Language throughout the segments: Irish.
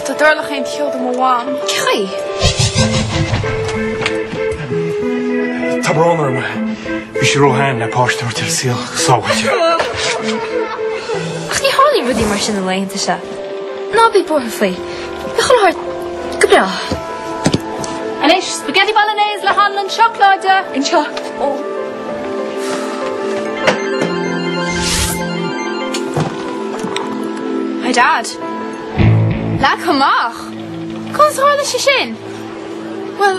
Tá dúirlach aon teoda mo bháin. Cai? Tá brónar me. Bhí sé róthain le páisteir til síl sáhaite. Ach ní hálaí rudí mar sin na léonnta se. Ná bí bortha faoi. Be choláir go bra. Anis, spaghetti bolognese le hanlan siocláide. Anseo. Hi Dad. La cymach. Cos hála sé sin? Well,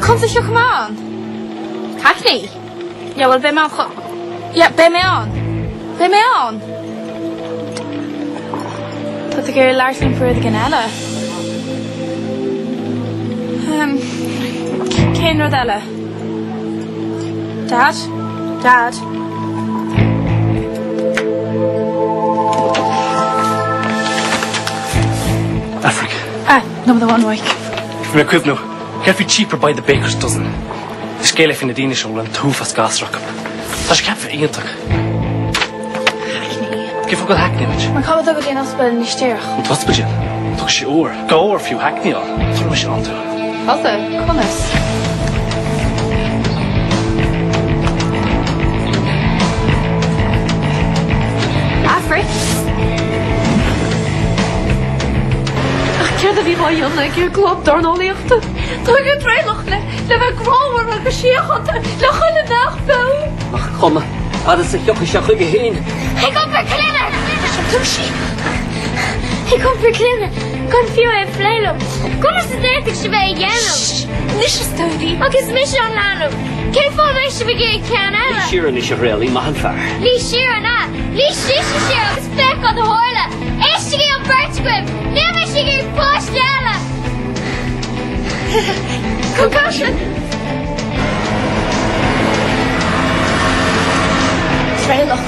cos seo cymán? Cachni? Ja, wel, be me an? Ja, be me an? Be me an? Tá a gur láirlinn fuair gan eile. Cén rud eile? Dad? Dad? Africa. No, the one week. From a quibno, can't be cheaper by the baker's dozen. The scale in the Danish will run two fast gas rock up. That's can't fit Ian tuck. Give a good hackney, which. My colleague did in hospital in Nisteach. And what's the gin? Took she over. Go over a few hackney on. Throw she onto. What's it? Connors. Afri? Ceir a bhí bhaíonna gur glób darnáíochta. Tá go dréilech le bheith gráhar a go siochananta le chuile nachbó. Ach, chuma, is a chiocha seach go héin. He kom per clinne! Tushi! He kom per clinne! Kan fiú é fleilum! Kom is het étig se bheith ghéanam! Nis is tódi! Agus mis an lánum! Cé fád éis se bheith cean eile? Ní siaran is a réalí mahan fear. Ní siaran na! Ní síse sé agus fech an hóla! Éis sé an bertgwib! Nefis sé gur post eile! Concussion! Trailoch!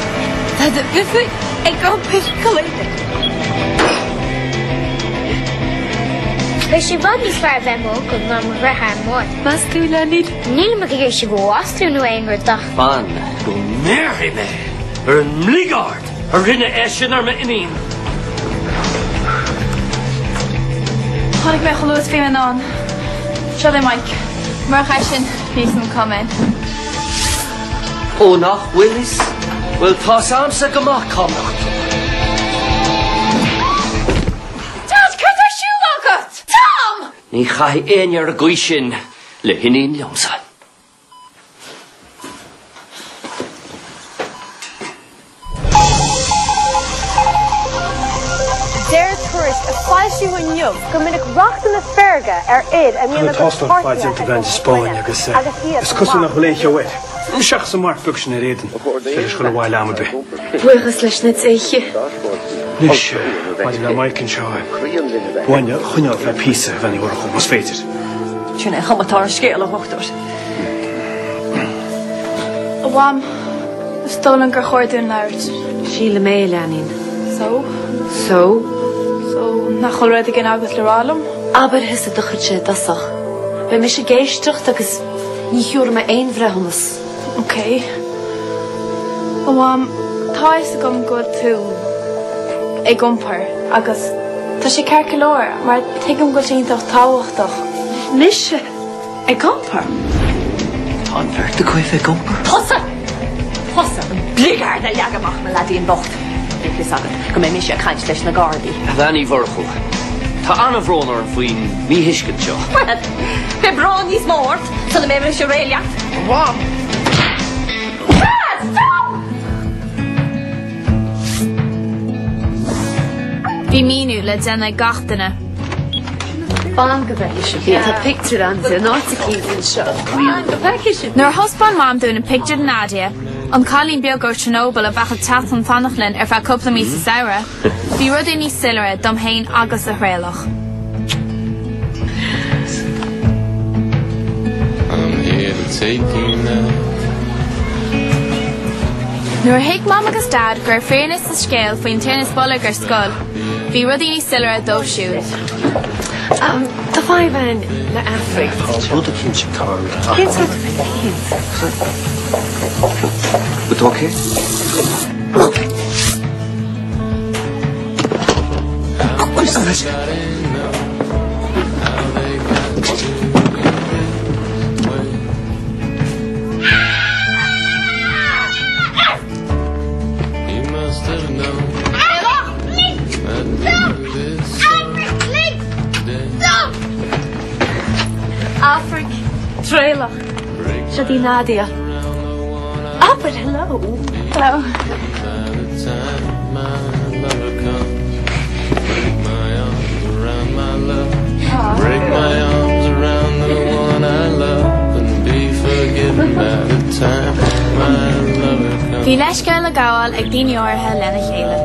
Tá de bifu ag go pis coléide. Bheith sé bhd níos fearr bheith mó go ná mar bhreithe an mór. Mas tú le níd? Níl me gur sé go wasú nó éongur dach. Fan, go méri me. An mligard. Rinne eisian ar me inín. Tháinig me cholúas fé an an. Seo é Mike. Mar chaisin níos nó cumin. Ó nach Willis? Well, tá samsa go maith comnacht. Dad, cad ar siúl agat! Tom! Ní chai éin ar a gui sin le hinín leomsa. Deir tourist a fáilsiú an jump go minic rocht na ferga id a míonna go fáilte go bhain Spáin agus is cosú nach bhfuil éiche bhaid. Seach sa mar fuc sin a réan. Féidir go bhhail am be. Buchas leis na éiche. Nis bhaid le maicin seo. Bhaine chuine bheith písa bhain go chum mas féidir. Tjúna chamatár scéal a hochtúir. A bham, stolan gur chuirún leirt. Síle mé leanín. So? So? So, nach chol réid gin agus le rálum? Aber his a duchid sé dasach. Be mis sé géistecht agus ní hiúr me ein bhrehannas. Okay. A bham, tá is a gom go tú ag gompar agus tá sé ceirce leir mar tuigim go síntaach táhachtach. Nisse ag gompar? Tá an bheirt a chuibh ag gompar. Hossa! Hossa! Bligar na leagamach me ladíon bocht. Bíchlis agad, go mé mis sé caint leis na gardaí. A bhain í bhorchú. Tá anna bhrónar an faoin mí hiiscin seo. Well, be brán níos mórt, so na mé bhfuil sé réiliacht. Bham! Bhí míú le déna gatainna. Bám go bheith sé. Tá picture an sa náticín seo. Bám go bheith sé. Nuair hospan mám dún a picture Nadia, an cálín beag gur Chernobyl a bhecha tatan fannachlinn ar bheith coppla mí sa saoire, bhí rud é níos silire dom hain agus a hréalach. I'm here to take you now. Nuair hiic mám agus dad gur féarnas sa scéal faoin tennis bolla gur scoil, bhí rud é níos silire dóisiúil. Tá fáibhain le Afric. Bud a cinn sin cá. Cén sort of thing? But okay? Shadi Nadia. Oh, but hello. Hello. Break my arms around the one I love and be forgiven by the time my lover comes. Bhí leis gael a gael ag daoine ortha lena chéile.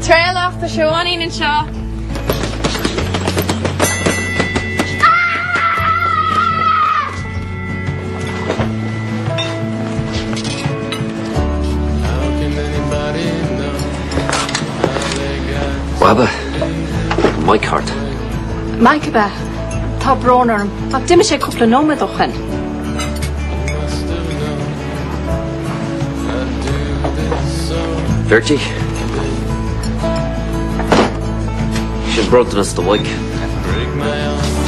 Trail off the show on in seo. Wabba, my cart. Mike ba, tá brónarm, ach dim sé cúpla nómad ó chan. Virgie. She's brought us the wig. Break my arms